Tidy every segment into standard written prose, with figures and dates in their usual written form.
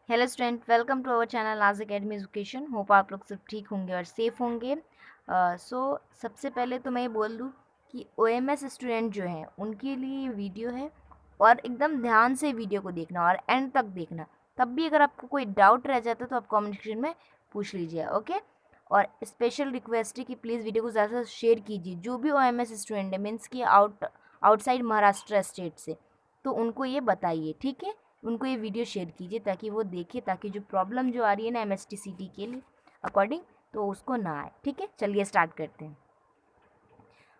Hello student, welcome to our channel Aaj academy education. Hope आप लोग सब ठीक होंगे और सेफ होंगे। सबसे पहले तो मैं ये बोल दूँ कि ओएमएस स्टूडेंट जो हैं उनके लिए ये वीडियो है और एकदम ध्यान से वीडियो को देखना और एंड तक देखना। तब भी अगर आपको कोई डाउट रह जाता है तो आप कमेंट सेक्शन में पूछ लीजिए, ओके। और स्पेशल रिक्वेस्ट है कि प्लीज़ वीडियो को ज़्यादा से ज़्यादा शेयर कीजिए। जो भी ओएमएस स्टूडेंट है मीन्स कि आउटसाइड महाराष्ट्र स्टेट से, तो उनको ये बताइए, ठीक है। उनको ये वीडियो शेयर कीजिए ताकि वो देखे, ताकि जो प्रॉब्लम जो आ रही है ना एमएसटीसीटी के लिए अकॉर्डिंग, तो उसको ना आए, ठीक है। चलिए स्टार्ट करते हैं।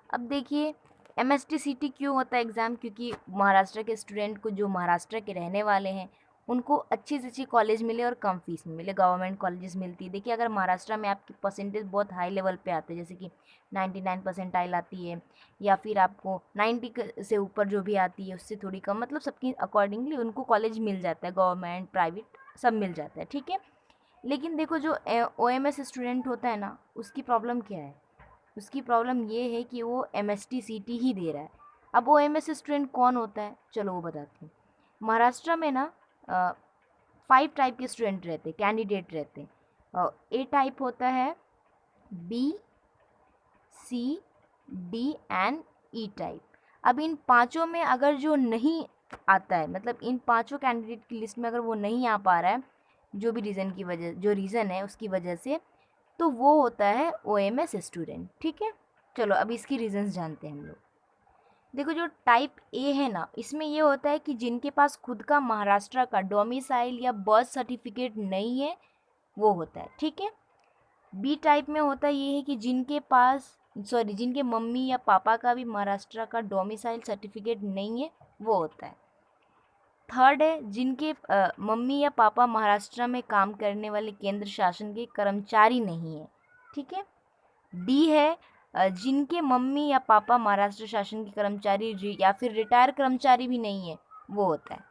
अब देखिए, एमएसटीसीटी क्यों होता है एग्ज़ाम, क्योंकि महाराष्ट्र के स्टूडेंट को, जो महाराष्ट्र के रहने वाले हैं, उनको अच्छी से अच्छी कॉलेज मिले और कम फीस में मिले। गवर्नमेंट कॉलेजेस मिलती है। देखिए, अगर महाराष्ट्र में आपकी परसेंटेज बहुत हाई लेवल पे आते हैं, जैसे कि 99 परसेंटाइल आती है, या फिर आपको 90 से ऊपर जो भी आती है उससे थोड़ी कम, मतलब सबकी अकॉर्डिंगली उनको कॉलेज मिल जाता है, गवर्नमेंट प्राइवेट सब मिल जाता है, ठीक है। लेकिन देखो, जो ओएमएस स्टूडेंट होता है ना, उसकी प्रॉब्लम क्या है? उसकी प्रॉब्लम ये है कि वो एमएसटीसीटी ही दे रहा है। अब ओएमएस स्टूडेंट कौन होता है, चलो वो बताती हूँ। महाराष्ट्र में ना 5 टाइप के स्टूडेंट रहते हैं, कैंडिडेट रहते हैं। ए टाइप होता है, B, C, D and E type. अब इन पांचों में अगर जो नहीं आता है, मतलब इन पांचों कैंडिडेट की लिस्ट में अगर वो नहीं आ पा रहा है, जो भी रीज़न की वजह, जो रीज़न है उसकी वजह से, तो वो होता है ओएमएस स्टूडेंट, ठीक है। चलो अब इसकी रीजंस जानते हैं हम लोग। देखो, जो टाइप ए है ना, इसमें ये होता है कि जिनके पास खुद का महाराष्ट्र का डोमिसाइल या बर्थ सर्टिफिकेट नहीं है, वो होता है, ठीक है। बी टाइप में होता ये है कि जिनके पास, सॉरी, जिनके मम्मी या पापा का भी महाराष्ट्र का डोमिसाइल सर्टिफिकेट नहीं है, वो होता है। थर्ड है, जिनके मम्मी या पापा महाराष्ट्र में काम करने वाले केंद्र शासन के कर्मचारी नहीं है, ठीक है। डी है, जिनके मम्मी या पापा महाराष्ट्र शासन के कर्मचारी या फिर रिटायर कर्मचारी भी नहीं है, वो होता है।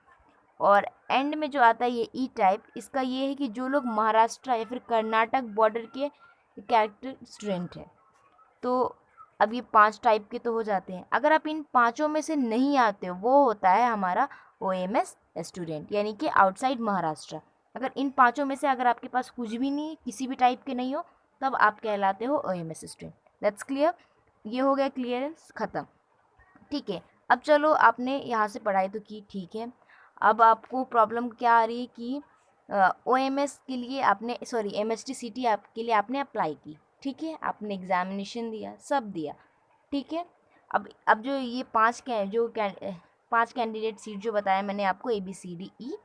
और एंड में जो आता है ये ई टाइप, इसका ये है कि जो लोग महाराष्ट्र या फिर कर्नाटक बॉर्डर के कैरेक्टर स्टूडेंट है। तो अब ये 5 टाइप के तो हो जाते हैं। अगर आप इन पांचों में से नहीं आते हो, वो होता है हमारा ओएमएस स्टूडेंट, यानी कि आउटसाइड महाराष्ट्र। अगर इन पांचों में से अगर आपके पास कुछ भी नहीं, किसी भी टाइप के नहीं हो, तब आप कहलाते हो ओएमएस स्टूडेंट। That's clear. ये हो गया क्लियरेंस खत्म, ठीक है। अब चलो, आपने यहाँ से पढ़ाई तो की, ठीक है। अब आपको प्रॉब्लम क्या आ रही है कि ओएमएस के लिए आपने, सॉरी, एमएसटीसीटी आपके लिए आपने अप्लाई की, ठीक है। आपने एग्जामिनेशन दिया, सब दिया, ठीक है। अब जो ये पांच कैंडिडेट सीट जो बताया मैंने आपको, A B C D E,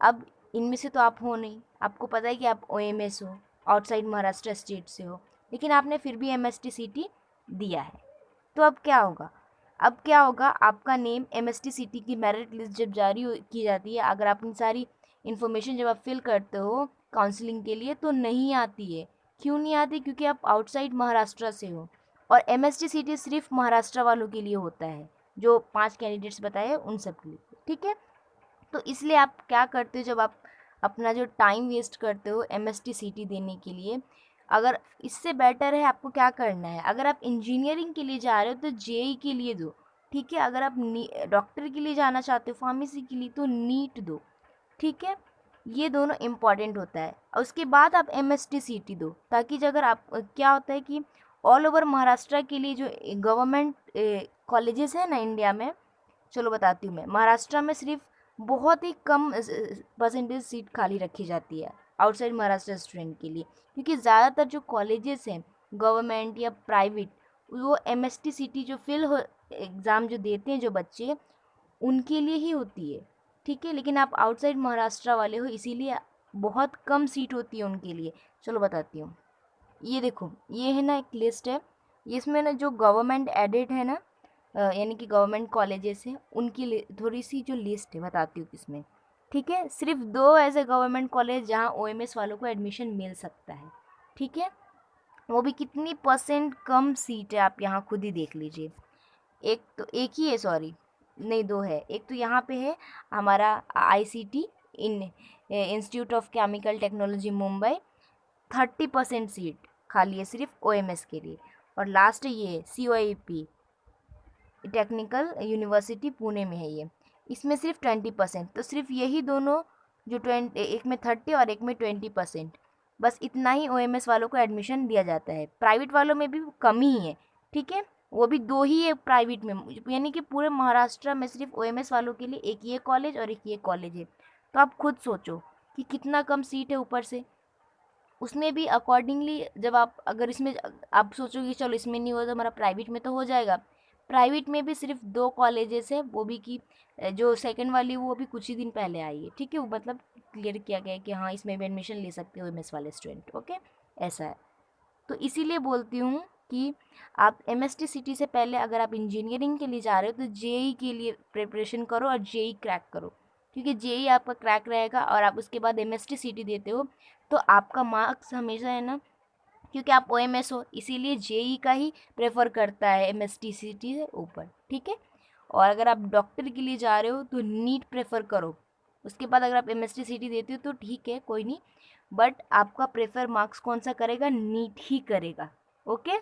अब इनमें से तो आप हो नहीं। आपको पता है कि आप ओएमएस हो, आउटसाइड महाराष्ट्र स्टेट से हो, लेकिन आपने फिर भी एमएसटीसीटी दिया है। तो अब क्या होगा? अब क्या होगा, आपका नेम एमएसटीसीटी की मेरिट लिस्ट जब जारी की जाती है, अगर आप इन सारी इन्फॉर्मेशन जब आप फिल करते हो काउंसलिंग के लिए, तो नहीं आती है। क्यों नहीं आती? क्योंकि आप आउटसाइड महाराष्ट्र से हो, और एमएसटीसीटी सिर्फ महाराष्ट्र वालों के लिए होता है, जो 5 कैंडिडेट्स बताए हैं उन सब के लिए, ठीक है। तो इसलिए आप क्या करते हो, जब आप अपना जो टाइम वेस्ट करते हो एमएसटीसीटी देने के लिए, अगर इससे बेटर है आपको क्या करना है, अगर आप इंजीनियरिंग के लिए जा रहे हो तो जेई के लिए दो, ठीक है। अगर आप डॉक्टर के लिए जाना चाहते हो, फार्मेसी के लिए, तो नीट दो, ठीक है। ये दोनों इम्पॉर्टेंट होता है। और उसके बाद आप एमएसटीसीटी दो, ताकि जो अगर आप, क्या होता है कि ऑल ओवर महाराष्ट्र के लिए जो गवर्नमेंट कॉलेजेस है ना इंडिया में, चलो बताती हूँ मैं। महाराष्ट्र में सिर्फ बहुत ही कम परसेंटेज सीट खाली रखी जाती है आउटसाइड महाराष्ट्र स्टूडेंट के लिए, क्योंकि ज़्यादातर जो कॉलेजेस हैं गवर्नमेंट या प्राइवेट, वो एमएसटीसीटी जो फिल हो एग्ज़ाम जो देते हैं जो बच्चे, उनके लिए ही होती है, ठीक है। लेकिन आप आउटसाइड महाराष्ट्र वाले हो, इसीलिए बहुत कम सीट होती है उनके लिए। चलो बताती हूँ। ये देखो, ये है ना एक लिस्ट है, इसमें ना जो गवर्नमेंट एडेड है ना, यानी कि गवर्नमेंट कॉलेजेस हैं, उनकी थोड़ी सी जो लिस्ट है बताती हूँ किसमें, ठीक है। सिर्फ 2 ऐसे गवर्नमेंट कॉलेज जहाँ ओएमएस वालों को एडमिशन मिल सकता है, ठीक है। वो भी कितनी परसेंट कम सीट है, आप यहाँ खुद ही देख लीजिए। एक ही है, सॉरी, नहीं, 2 है। एक तो यहाँ पे है हमारा ICT, in institute of chemical technology Mumbai, 30% seat खाली है सिर्फ ओएमएस के लिए। और लास्ट ये COIP टेक्निकल यूनिवर्सिटी पुणे में है ये, इसमें सिर्फ 20%। तो सिर्फ यही दोनों जो एक में 30 और एक में 20%, बस इतना ही ओएमएस वालों को एडमिशन दिया जाता है। प्राइवेट वालों में भी कम ही है, ठीक है, वो भी 2 ही है प्राइवेट में, यानी कि पूरे महाराष्ट्र में सिर्फ ओएमएस वालों के लिए एक ये कॉलेज और एक ये कॉलेज है। तो आप खुद सोचो कि कितना कम सीट है ऊपर से। उसमें भी अकॉर्डिंगली जब आप अगर इसमें आप सोचोगे चलो इसमें नहीं हुआ तो हमारा प्राइवेट में तो हो जाएगा। प्राइवेट में भी सिर्फ 2 कॉलेजेस है, वो भी कि जो सेकंड वाली वो भी कुछ ही दिन पहले आई है, ठीक है, वो मतलब क्लियर किया गया है कि हाँ इसमें भी एडमिशन ले सकते हो एमएस वाले स्टूडेंट, ओके, ऐसा है। तो इसीलिए बोलती हूँ कि आप एमएसटी सिटी से पहले अगर आप इंजीनियरिंग के लिए जा रहे हो तो जेई के लिए प्रिपरेशन करो और जेई क्रैक करो, क्योंकि जेई आपका क्रैक रहेगा और आप उसके बाद एमएसटी सिटी देते हो तो आपका मार्क्स हमेशा है ना, क्योंकि आप ओएमएस हो इसीलिए जेई का ही प्रेफर करता है एमएसटी सिटी से ऊपर, ठीक है। और अगर आप डॉक्टर के लिए जा रहे हो तो नीट प्रेफर करो, उसके बाद अगर आप एमएसटी सिटी देते हो तो ठीक है कोई नहीं, बट आपका प्रेफर मार्क्स कौन सा करेगा, नीट ही करेगा, ओके।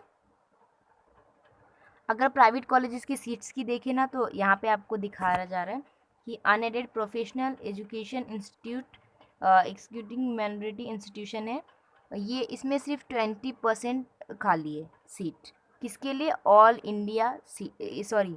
अगर प्राइवेट कॉलेजेस की सीट्स की देखें ना तो यहाँ पे आपको दिखाया जा रहा है कि unaided professional education institute executing minority institution है, ये इसमें सिर्फ 20% खाली है सीट, किसके लिए, ऑल इंडिया, सॉरी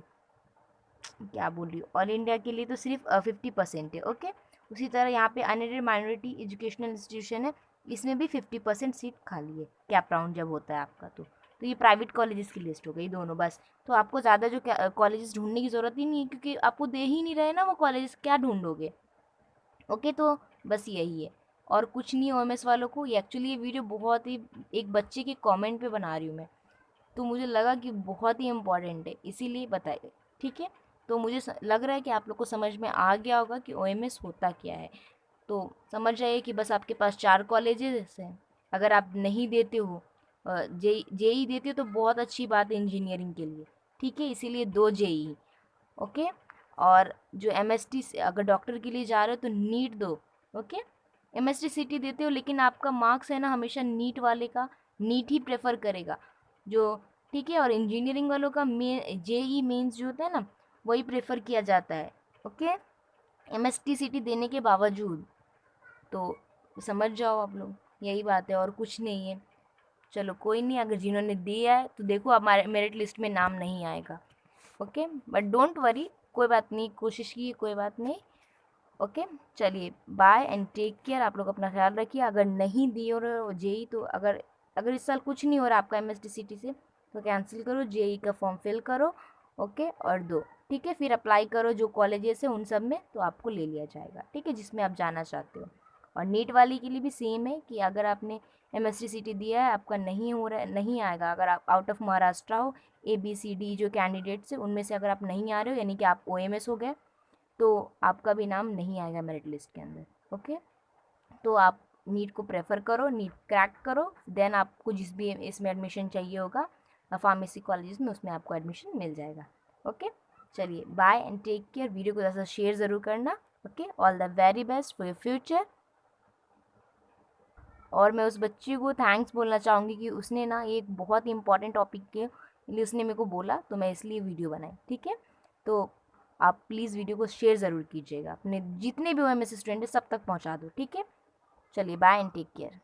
क्या बोल रही हूँ, ऑल इंडिया के लिए तो सिर्फ 50% है, ओके। उसी तरह यहाँ पे अनएडेड माइनॉरिटी एजुकेशनल इंस्टीट्यूशन है, इसमें भी 50% सीट खाली है कैप राउंड जब होता है आपका। तो ये प्राइवेट कॉलेजेस की लिस्ट हो गई दोनों बस। तो आपको ज़्यादा जो कॉलेजेस ढूंढने की ज़रूरत ही नहीं है, क्योंकि आपको दे ही नहीं रहे ना वो कॉलेजेस, क्या ढूंढोगे, ओके। तो बस यही है और कुछ नहीं ओएमएस वालों को। ये एक्चुअली ये वीडियो बहुत ही एक बच्चे के कमेंट पे बना रही हूँ मैं, तो मुझे लगा कि बहुत ही इम्पॉर्टेंट है इसीलिए बताइए, ठीक है। तो मुझे लग रहा है कि आप लोग को समझ में आ गया होगा कि ओएमएस होता क्या है। तो समझ जाइए कि बस आपके पास 4 कॉलेजेस हैं, अगर आप नहीं देते हो जेई देते हो तो बहुत अच्छी बात है इंजीनियरिंग के लिए, ठीक है, इसीलिए 2 जेई, ओके। और जो एमएसटी से अगर डॉक्टर के लिए जा रहे हो तो नीट दो, ओके। एमएसटी सीटी देते हो लेकिन आपका मार्क्स है ना हमेशा नीट वाले का, नीट ही प्रेफर करेगा जो, ठीक है। और इंजीनियरिंग वालों का जेई मेंस जो होता है ना वही प्रेफर किया जाता है, ओके, एमएसटी सीटी देने के बावजूद। तो समझ जाओ आप लोग, यही बात है और कुछ नहीं है। चलो कोई नहीं, अगर जिन्होंने दिया है तो देखो हमारे मेरिट लिस्ट में नाम नहीं आएगा, ओके, बट डोंट वरी, कोई बात नहीं, कोशिश की कोई बात नहीं, ओके। चलिए बाय एंड टेक केयर, आप लोग अपना ख्याल रखिए। अगर नहीं दी और जेई तो अगर अगर इस साल कुछ नहीं हो रहा आपका एमएसटी सिटी से तो कैंसिल करो, जेई का फॉर्म फिल करो, ओके, और दो, ठीक है, फिर अप्लाई करो जो कॉलेजेस है उन सब में तो आपको ले लिया जाएगा, ठीक है, जिसमें आप जाना चाहते हो। और नीट वाली के लिए भी सेम है कि अगर आपने एमएसटी सिटी दिया है आपका नहीं हो रहा है, नहीं आएगा, अगर आप आउट ऑफ महाराष्ट्र हो, ABCD जो कैंडिडेट्स है उनमें से अगर आप नहीं आ रहे हो यानी कि आप ओएमएस हो गए तो आपका भी नाम नहीं आएगा मेरिट लिस्ट के अंदर, ओके। तो आप नीट को प्रेफर करो, नीट क्रैक करो, देन आपको जिस भी इसमें एडमिशन चाहिए होगा फार्मेसी कॉलेजेस में उसमें आपको एडमिशन मिल जाएगा, ओके। चलिए bye and take care, video को ज़्यादा शेयर ज़रूर करना, okay. All the very best for your future. और मैं उस बच्ची को थैंक्स बोलना चाहूँगी कि उसने ना एक बहुत ही इंपॉर्टेंट टॉपिक के लिए उसने मेरे को बोला तो मैं इसलिए वीडियो बनाई, ठीक है। तो आप प्लीज़ वीडियो को शेयर ज़रूर कीजिएगा, अपने जितने भी OMS स्टूडेंट है सब तक पहुँचा दो, ठीक है। चलिए बाय एंड टेक केयर।